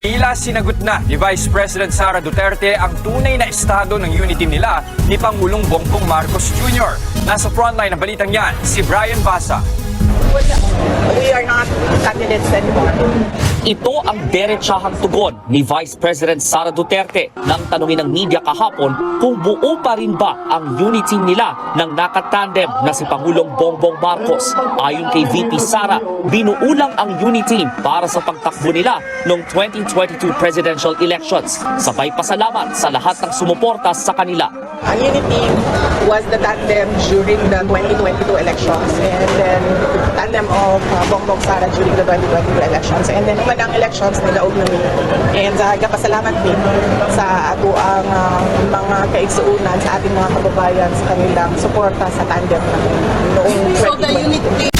Tila sinagot na ni Vice President Sara Duterte ang tunay na estado ng unity nila ni Pangulong Bongbong Marcos Jr. Nasa frontline ng balitang yan, si Brian Basa. We are not candidates anymore. Ito ang derechahang tugon ni Vice President Sara Duterte nang tanungin ng media kahapon kung buo pa rin ba ang unity nila ng nakatandem na si Pangulong Bongbong Marcos. Ayon kay VP Sara, binuulang ang unity para sa pagtakbo nila noong 2022 presidential elections. Sabay pasalamat sa lahat ng sumuporta sa kanila. Ang unity was the tandem during the 2022 elections and then tandem of Bongbong Sara during the 2022 elections and then ang elections nilaog namin. And pasalamat din sa ato ang mga kaigsuunan sa ating mga kababayan sa kanilang suporta sa tandem namin noong 2022.